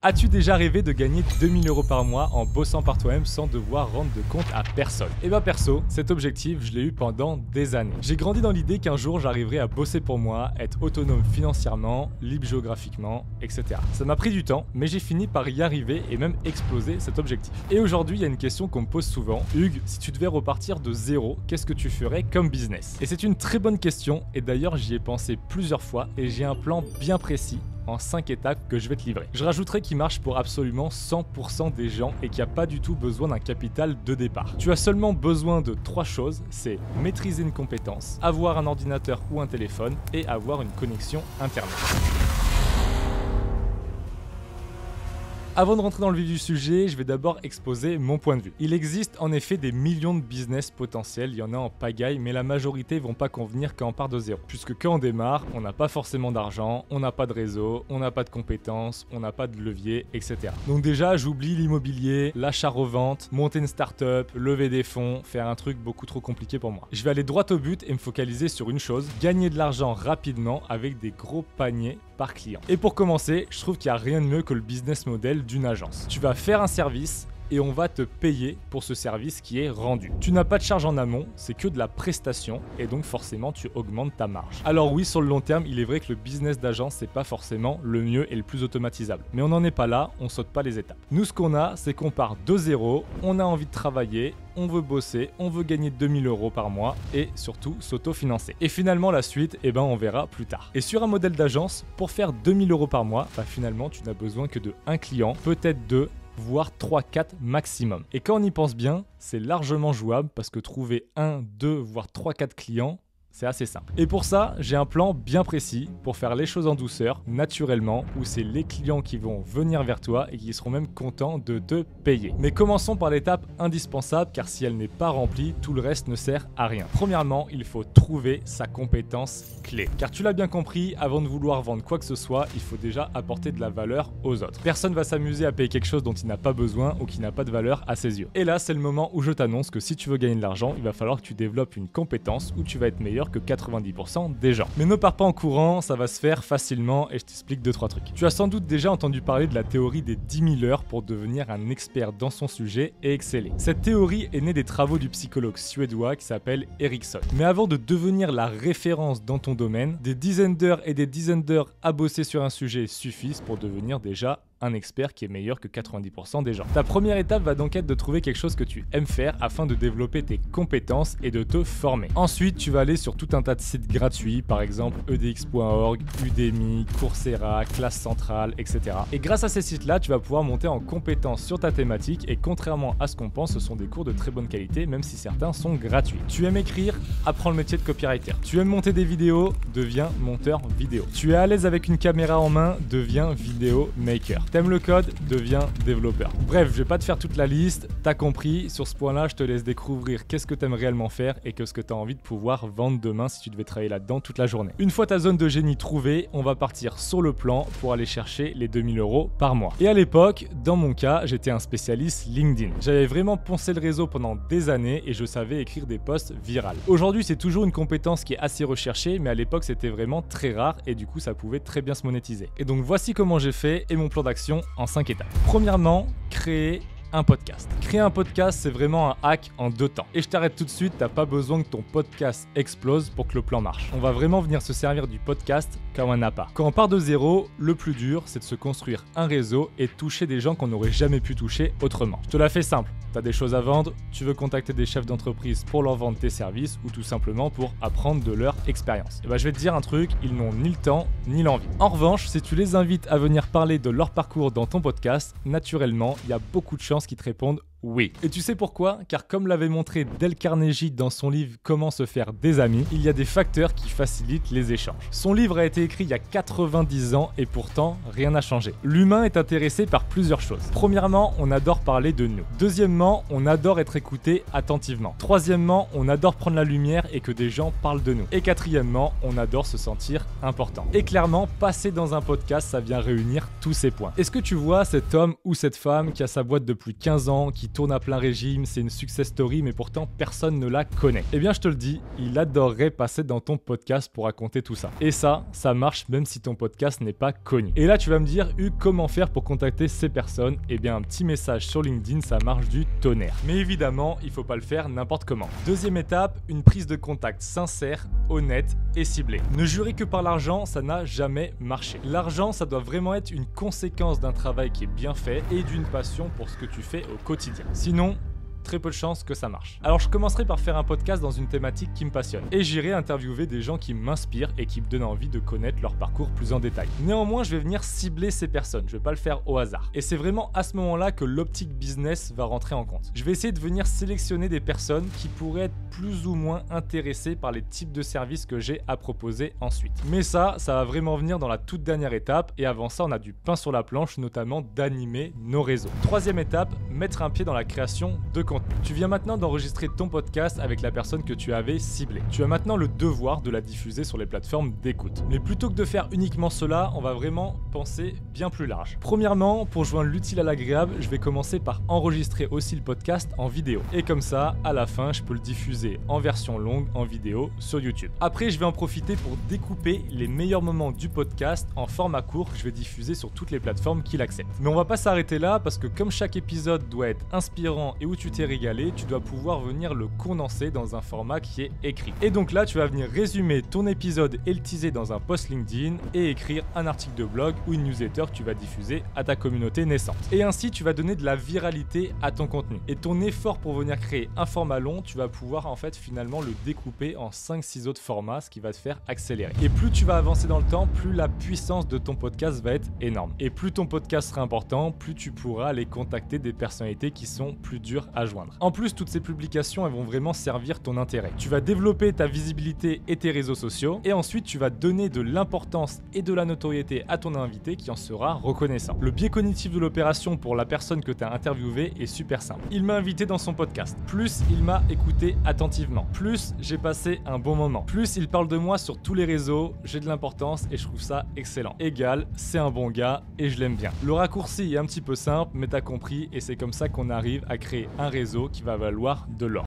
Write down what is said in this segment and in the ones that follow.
As-tu déjà rêvé de gagner 2000 € par mois en bossant par toi-même sans devoir rendre de compte à personne? Et bah perso, cet objectif, je l'ai eu pendant des années. J'ai grandi dans l'idée qu'un jour j'arriverais à bosser pour moi, être autonome financièrement, libre géographiquement, etc. Ça m'a pris du temps, mais j'ai fini par y arriver et même exploser cet objectif. Et aujourd'hui, il y a une question qu'on me pose souvent. Hugues, si tu devais repartir de zéro, qu'est-ce que tu ferais comme business? Et c'est une très bonne question, et d'ailleurs j'y ai pensé plusieurs fois et j'ai un plan bien précis en 5 étapes que je vais te livrer. Je rajouterai qu'il marche pour absolument 100% des gens et qu'il n'y a pas du tout besoin d'un capital de départ. Tu as seulement besoin de 3 choses, c'est maîtriser une compétence, avoir un ordinateur ou un téléphone et avoir une connexion internet. Avant de rentrer dans le vif du sujet, je vais d'abord exposer mon point de vue. Il existe en effet des millions de business potentiels, il y en a en pagaille, mais la majorité vont pas convenir quand on part de zéro. Puisque quand on démarre, on n'a pas forcément d'argent, on n'a pas de réseau, on n'a pas de compétences, on n'a pas de levier, etc. Donc déjà, j'oublie l'immobilier, l'achat-revente, monter une start-up, lever des fonds, faire un truc beaucoup trop compliqué pour moi. Je vais aller droit au but et me focaliser sur une chose, gagner de l'argent rapidement avec des gros paniers par client. Et pour commencer, je trouve qu'il n'y a rien de mieux que le business model d'une agence. Tu vas faire un service et on va te payer pour ce service qui est rendu. Tu n'as pas de charge en amont, c'est que de la prestation et donc forcément tu augmentes ta marge. Alors oui, sur le long terme, il est vrai que le business d'agence c'est pas forcément le mieux et le plus automatisable. Mais on n'en est pas là, on saute pas les étapes. Nous ce qu'on a, c'est qu'on part de zéro, on a envie de travailler, on veut bosser, on veut gagner 2000 € par mois et surtout s'auto-financer. Et finalement la suite, on verra plus tard. Et sur un modèle d'agence, pour faire 2000 € par mois, finalement tu n'as besoin que de un client, peut-être deux, voire 3-4 maximum. Et quand on y pense bien, c'est largement jouable parce que trouver 1, 2, voire 3-4 clients, c'est assez simple. Et pour ça, j'ai un plan bien précis pour faire les choses en douceur, naturellement, où c'est les clients qui vont venir vers toi et qui seront même contents de te payer. Mais commençons par l'étape indispensable, car si elle n'est pas remplie, tout le reste ne sert à rien. Premièrement, il faut trouver sa compétence clé. Car tu l'as bien compris, avant de vouloir vendre quoi que ce soit, il faut déjà apporter de la valeur aux autres. Personne va s'amuser à payer quelque chose dont il n'a pas besoin ou qui n'a pas de valeur à ses yeux. Et là, c'est le moment où je t'annonce que si tu veux gagner de l'argent, il va falloir que tu développes une compétence où tu vas être meilleur que 90% des gens. Mais ne pars pas en courant, ça va se faire facilement et je t'explique 2-3 trucs. Tu as sans doute déjà entendu parler de la théorie des 10 000 heures pour devenir un expert dans son sujet et exceller. Cette théorie est née des travaux du psychologue suédois qui s'appelle Ericsson. Mais avant de devenir la référence dans ton domaine, des dizaines d'heures et des dizaines d'heures à bosser sur un sujet suffisent pour devenir déjà un expert qui est meilleur que 90% des gens. Ta première étape va donc être de trouver quelque chose que tu aimes faire afin de développer tes compétences et de te former. Ensuite, tu vas aller sur tout un tas de sites gratuits, par exemple edx.org, Udemy, Coursera, Classe Centrale, etc. Et grâce à ces sites-là, tu vas pouvoir monter en compétences sur ta thématique et contrairement à ce qu'on pense, ce sont des cours de très bonne qualité, même si certains sont gratuits. Tu aimes écrire, apprends le métier de copywriter. Tu aimes monter des vidéos, deviens monteur vidéo. Tu es à l'aise avec une caméra en main, deviens vidéo maker. T'aimes le code, deviens développeur. Bref, je vais pas te faire toute la liste, t'as compris, sur ce point-là, je te laisse découvrir qu'est-ce que t'aimes réellement faire et qu'est-ce que t'as envie de pouvoir vendre demain si tu devais travailler là-dedans toute la journée. Une fois ta zone de génie trouvée, on va partir sur le plan pour aller chercher les 2000 € par mois. Et à l'époque, dans mon cas, j'étais un spécialiste LinkedIn. J'avais vraiment poncé le réseau pendant des années et je savais écrire des posts virals. Aujourd'hui, c'est toujours une compétence qui est assez recherchée, mais à l'époque, c'était vraiment très rare et du coup, ça pouvait très bien se monétiser. Et donc, voici comment j'ai fait et mon plan d'action en 5 étapes. Premièrement, créer un podcast. Créer un podcast, c'est vraiment un hack en 2 temps. Et je t'arrête tout de suite, t'as pas besoin que ton podcast explose pour que le plan marche. On va vraiment venir se servir du podcast comme un appât. Quand on part de zéro, le plus dur, c'est de se construire un réseau et de toucher des gens qu'on n'aurait jamais pu toucher autrement. Je te la fais simple. T'as des choses à vendre, tu veux contacter des chefs d'entreprise pour leur vendre tes services ou tout simplement pour apprendre de leur expérience. Et je vais te dire un truc, ils n'ont ni le temps ni l'envie. En revanche, si tu les invites à venir parler de leur parcours dans ton podcast, naturellement, il y a beaucoup de chances qu'ils te répondent oui. Et tu sais pourquoi? Car comme l'avait montré Dale Carnegie dans son livre Comment se faire des amis, il y a des facteurs qui facilitent les échanges. Son livre a été écrit il y a 90 ans et pourtant rien n'a changé. L'humain est intéressé par plusieurs choses. Premièrement, on adore parler de nous. Deuxièmement, on adore être écouté attentivement. Troisièmement, on adore prendre la lumière et que des gens parlent de nous. Et quatrièmement, on adore se sentir important. Et clairement, passer dans un podcast, ça vient réunir tous ces points. Est-ce que tu vois cet homme ou cette femme qui a sa boîte depuis 15 ans, qui tourne à plein régime, c'est une success story, mais pourtant personne ne la connaît. Eh bien, je te le dis, il adorerait passer dans ton podcast pour raconter tout ça. Et ça marche même si ton podcast n'est pas connu. Et là, tu vas me dire, Hugues, comment faire pour contacter ces personnes? Eh bien, un petit message sur LinkedIn, ça marche du tonnerre. Mais évidemment, il faut pas le faire n'importe comment. Deuxième étape, une prise de contact sincère, honnête et ciblée. Ne jurer que par l'argent, ça n'a jamais marché. L'argent, ça doit vraiment être une conséquence d'un travail qui est bien fait et d'une passion pour ce que tu fais au quotidien. Sinon, très peu de chances que ça marche. Alors je commencerai par faire un podcast dans une thématique qui me passionne et j'irai interviewer des gens qui m'inspirent et qui me donnent envie de connaître leur parcours plus en détail. Néanmoins, je vais venir cibler ces personnes, je vais pas le faire au hasard. Et c'est vraiment à ce moment-là que l'optique business va rentrer en compte. Je vais essayer de venir sélectionner des personnes qui pourraient être plus ou moins intéressées par les types de services que j'ai à proposer ensuite. Mais ça va vraiment venir dans la toute dernière étape et avant ça, on a du pain sur la planche, notamment d'animer nos réseaux. Troisième étape, mettre un pied dans la création de contenu. Tu viens maintenant d'enregistrer ton podcast avec la personne que tu avais ciblée. Tu as maintenant le devoir de la diffuser sur les plateformes d'écoute. Mais plutôt que de faire uniquement cela, on va vraiment penser bien plus large. Premièrement, pour joindre l'utile à l'agréable, je vais commencer par enregistrer aussi le podcast en vidéo. Et comme ça, à la fin, je peux le diffuser en version longue, en vidéo, sur YouTube. Après, je vais en profiter pour découper les meilleurs moments du podcast en format court que je vais diffuser sur toutes les plateformes qui l'acceptent. Mais on va pas s'arrêter là parce que comme chaque épisode doit être inspirant et où tu t'es régalé, tu dois pouvoir venir le condenser dans un format qui est écrit. Et donc là, tu vas venir résumer ton épisode et le teaser dans un post LinkedIn et écrire un article de blog ou une newsletter que tu vas diffuser à ta communauté naissante. Et ainsi, tu vas donner de la viralité à ton contenu. Et ton effort pour venir créer un format long, tu vas pouvoir en fait finalement le découper en 5-6 autres formats, ce qui va te faire accélérer. Et plus tu vas avancer dans le temps, plus la puissance de ton podcast va être énorme. Et plus ton podcast sera important, plus tu pourras aller contacter des personnalités qui sont plus dures à joindre. En plus, toutes ces publications, elles vont vraiment servir ton intérêt. Tu vas développer ta visibilité et tes réseaux sociaux et ensuite tu vas donner de l'importance et de la notoriété à ton invité qui en sera reconnaissant. Le biais cognitif de l'opération pour la personne que tu as interviewée est super simple. Il m'a invité dans son podcast. Plus il m'a écouté attentivement. Plus j'ai passé un bon moment. Plus il parle de moi sur tous les réseaux, j'ai de l'importance et je trouve ça excellent. Égal, c'est un bon gars et je l'aime bien. Le raccourci est un petit peu simple, mais t'as compris et c'est comme ça qu'on arrive à créer un réseau qui va valoir de l'or.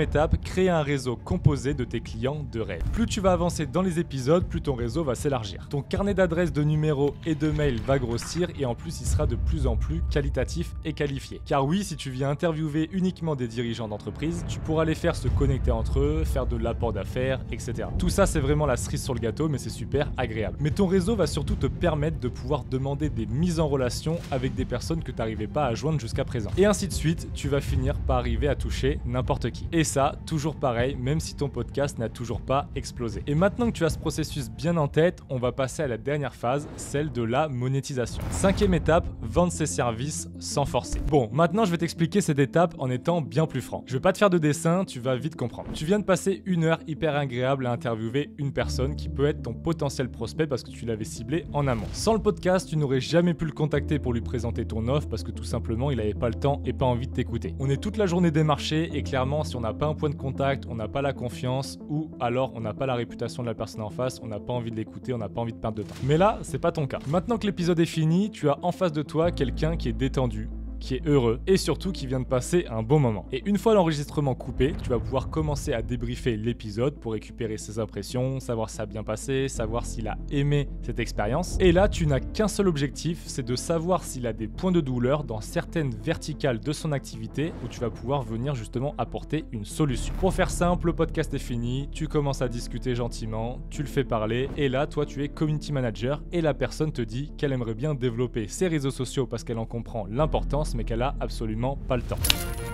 Étape, créer un réseau composé de tes clients de rêve. Plus tu vas avancer dans les épisodes, plus ton réseau va s'élargir. Ton carnet d'adresses, de numéros et de mails va grossir et en plus il sera de plus en plus qualitatif et qualifié. Car oui, si tu viens interviewer uniquement des dirigeants d'entreprise, tu pourras les faire se connecter entre eux, faire de l'apport d'affaires, etc. Tout ça c'est vraiment la cerise sur le gâteau, mais c'est super agréable. Mais ton réseau va surtout te permettre de pouvoir demander des mises en relation avec des personnes que tu n'arrivais pas à joindre jusqu'à présent. Et ainsi de suite, tu vas finir par arriver à toucher n'importe qui. Et ça, toujours pareil, même si ton podcast n'a toujours pas explosé. Et maintenant que tu as ce processus bien en tête, on va passer à la dernière phase, celle de la monétisation. Cinquième étape, vendre ses services sans forcer. Bon, maintenant je vais t'expliquer cette étape en étant bien plus franc. Je vais pas te faire de dessin, tu vas vite comprendre. Tu viens de passer une heure hyper agréable à interviewer une personne qui peut être ton potentiel prospect parce que tu l'avais ciblé en amont. Sans le podcast, tu n'aurais jamais pu le contacter pour lui présenter ton offre parce que tout simplement il n'avait pas le temps et pas envie de t'écouter. On est toute la journée démarché et clairement si on n'a pas un point de contact, on n'a pas la confiance ou alors on n'a pas la réputation de la personne en face, on n'a pas envie de l'écouter, on n'a pas envie de perdre de temps. Mais là, c'est pas ton cas. Maintenant que l'épisode est fini, tu as en face de toi quelqu'un qui est détendu, qui est heureux et surtout qui vient de passer un bon moment. Et une fois l'enregistrement coupé, tu vas pouvoir commencer à débriefer l'épisode pour récupérer ses impressions, savoir si ça a bien passé, savoir s'il a aimé cette expérience. Et là, tu n'as qu'un seul objectif, c'est de savoir s'il a des points de douleur dans certaines verticales de son activité où tu vas pouvoir venir justement apporter une solution. Pour faire simple, le podcast est fini, tu commences à discuter gentiment, tu le fais parler et là, toi, tu es community manager et la personne te dit qu'elle aimerait bien développer ses réseaux sociaux parce qu'elle en comprend l'importance mais qu'elle a absolument pas le temps.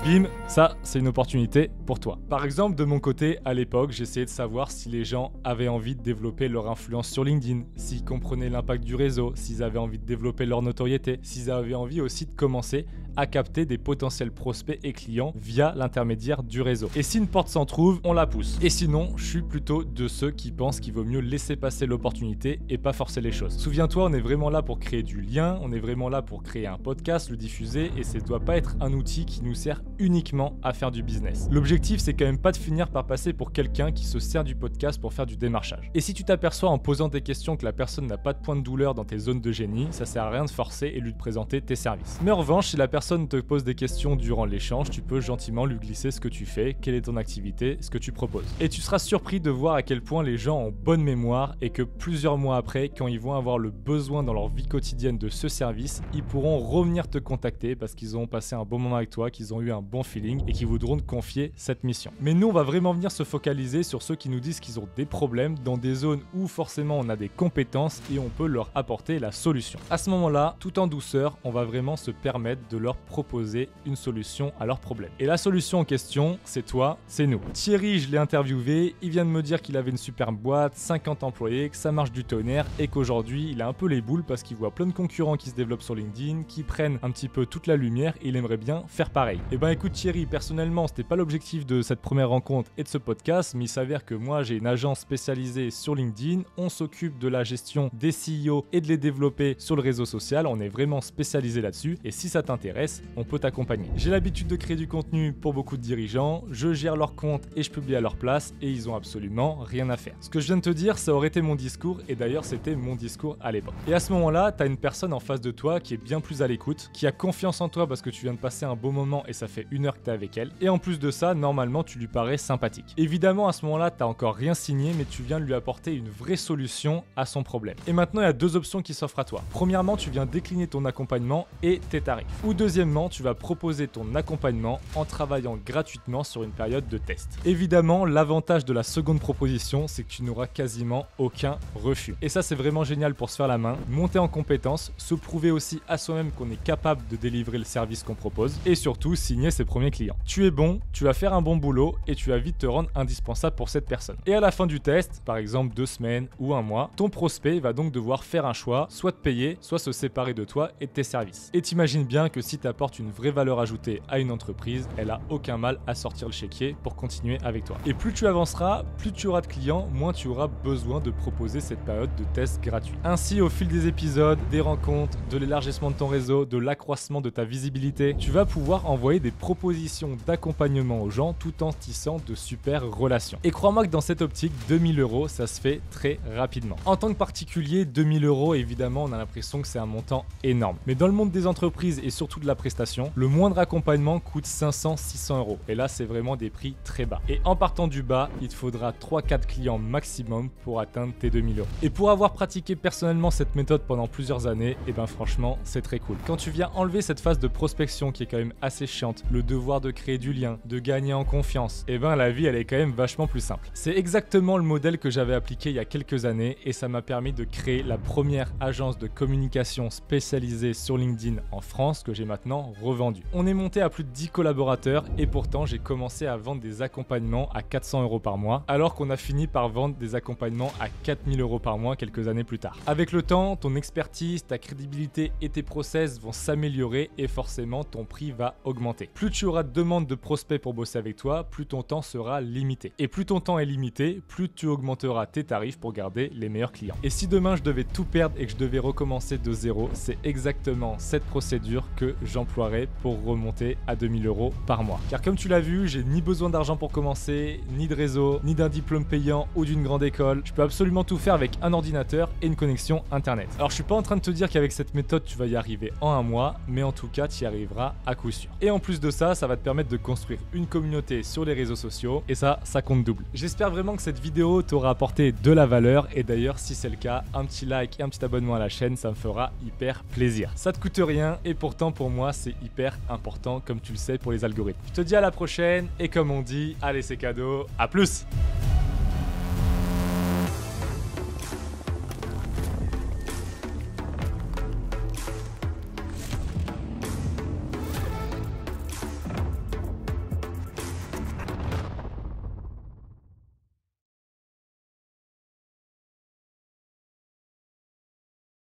Bim, ça c'est une opportunité pour toi. Par exemple, de mon côté, à l'époque, j'essayais de savoir si les gens avaient envie de développer leur influence sur LinkedIn, s'ils comprenaient l'impact du réseau, s'ils avaient envie de développer leur notoriété, s'ils avaient envie aussi de commencer à capter des potentiels prospects et clients via l'intermédiaire du réseau. Et si une porte s'en trouve, on la pousse. Et sinon, je suis plutôt de ceux qui pensent qu'il vaut mieux laisser passer l'opportunité et pas forcer les choses. Souviens-toi, on est vraiment là pour créer du lien, on est vraiment là pour créer un podcast, le diffuser et ça ne doit pas être un outil qui nous sert uniquement à faire du business. L'objectif, c'est quand même pas de finir par passer pour quelqu'un qui se sert du podcast pour faire du démarchage. Et si tu t'aperçois en posant tes questions que la personne n'a pas de point de douleur dans tes zones de génie, ça sert à rien de forcer et lui de présenter tes services. Mais en revanche, si la personne te pose des questions durant l'échange, tu peux gentiment lui glisser ce que tu fais, quelle est ton activité, ce que tu proposes. Et tu seras surpris de voir à quel point les gens ont bonne mémoire et que plusieurs mois après, quand ils vont avoir le besoin dans leur vie quotidienne de ce service, ils pourront revenir te contacter parce qu'ils ont passé un bon moment avec toi, qu'ils ont eu un bon feeling et qu'ils voudront te confier cette mission. Mais nous, on va vraiment venir se focaliser sur ceux qui nous disent qu'ils ont des problèmes dans des zones où forcément on a des compétences et on peut leur apporter la solution. À ce moment-là, tout en douceur, on va vraiment se permettre de leur proposer une solution à leurs problèmes. Et la solution en question, c'est toi, c'est nous. Thierry, je l'ai interviewé, il vient de me dire qu'il avait une super boîte, 50 employés, que ça marche du tonnerre et qu'aujourd'hui, il a un peu les boules parce qu'il voit plein de concurrents qui se développent sur LinkedIn, qui prennent un petit peu toute la lumière et il aimerait bien faire pareil. Et ben écoute Thierry, personnellement, c'était pas l'objectif de cette première rencontre et de ce podcast, mais il s'avère que moi, j'ai une agence spécialisée sur LinkedIn, on s'occupe de la gestion des CEO et de les développer sur le réseau social, on est vraiment spécialisé là-dessus et si ça t'intéresse, on peut t'accompagner. J'ai l'habitude de créer du contenu pour beaucoup de dirigeants, je gère leur compte et je publie à leur place et ils ont absolument rien à faire. Ce que je viens de te dire, ça aurait été mon discours et d'ailleurs c'était mon discours à l'époque. Et à ce moment-là, t'as une personne en face de toi qui est bien plus à l'écoute, qui a confiance en toi parce que tu viens de passer un bon moment et ça fait 1 heure que t'es avec elle. Et en plus de ça, normalement tu lui parais sympathique. Évidemment à ce moment-là, t'as encore rien signé mais tu viens de lui apporter une vraie solution à son problème. Et maintenant il y a 2 options qui s'offrent à toi. Premièrement, tu viens décliner ton accompagnement et tes tarifs. Ou deuxièmement, tu vas proposer ton accompagnement en travaillant gratuitement sur une période de test. Évidemment, l'avantage de la seconde proposition, c'est que tu n'auras quasiment aucun refus. Et ça, c'est vraiment génial pour se faire la main, monter en compétences, se prouver aussi à soi-même qu'on est capable de délivrer le service qu'on propose et surtout signer ses premiers clients. Tu es bon, tu vas faire un bon boulot et tu vas vite te rendre indispensable pour cette personne. Et à la fin du test, par exemple 2 semaines ou 1 mois, ton prospect va donc devoir faire un choix, soit te payer, soit se séparer de toi et de tes services. Et t'imagines bien que si tu apportes une vraie valeur ajoutée à une entreprise, elle a aucun mal à sortir le chéquier pour continuer avec toi. Et plus tu avanceras, plus tu auras de clients, moins tu auras besoin de proposer cette période de test gratuit. Ainsi, au fil des épisodes, des rencontres, de l'élargissement de ton réseau, de l'accroissement de ta visibilité, tu vas pouvoir envoyer des propositions d'accompagnement aux gens tout en tissant de super relations. Et crois-moi que dans cette optique, 2000 €, ça se fait très rapidement. En tant que particulier, 2000 €, évidemment, on a l'impression que c'est un montant énorme. Mais dans le monde des entreprises et surtout de la prestation, le moindre accompagnement coûte 500-600 €. Et là, c'est vraiment des prix très bas. Et en partant du bas, il te faudra 3-4 clients maximum pour atteindre tes 2000 €. Et pour avoir pratiqué personnellement cette méthode pendant plusieurs années, et ben franchement, c'est très cool. Quand tu viens enlever cette phase de prospection qui est quand même assez chiante, le devoir de créer du lien, de gagner en confiance, et ben la vie, elle est quand même vachement plus simple. C'est exactement le modèle que j'avais appliqué il y a quelques années et ça m'a permis de créer la première agence de communication spécialisée sur LinkedIn en France que j'ai maintenant revendue. On est monté à plus de 10 collaborateurs et pourtant j'ai commencé à vendre des accompagnements à 400 € par mois alors qu'on a fini par vendre des accompagnements à 4000 € par mois quelques années plus tard. Avec le temps, ton expertise, ta crédibilité et tes process vont s'améliorer et forcément ton prix va augmenter. Plus tu auras de demandes de prospects pour bosser avec toi, plus ton temps sera limité. Et plus ton temps est limité, plus tu augmenteras tes tarifs pour garder les meilleurs clients. Et si demain je devais tout perdre et que je devais recommencer de zéro, c'est exactement cette procédure que j'emploierais pour remonter à 2000 € par mois. Car comme tu l'as vu, j'ai ni besoin d'argent pour commencer, ni de réseau, ni d'un diplôme payant ou d'une grande école. Je peux absolument tout faire avec un ordinateur et une connexion internet. Alors je suis pas en train de te dire qu'avec cette méthode tu vas y arriver en 1 mois, mais en tout cas tu y arriveras à coup sûr. Et en plus de ça, ça va te permettre de construire une communauté sur les réseaux sociaux et ça compte double. J'espère vraiment que cette vidéo t'aura apporté de la valeur et d'ailleurs si c'est le cas, un petit like et un petit abonnement à la chaîne, ça me fera hyper plaisir. Ça te coûte rien et pourtant pour moi c'est hyper important comme tu le sais pour les algorithmes. Je te dis à la prochaine et comme on dit, allez c'est cadeau, à plus.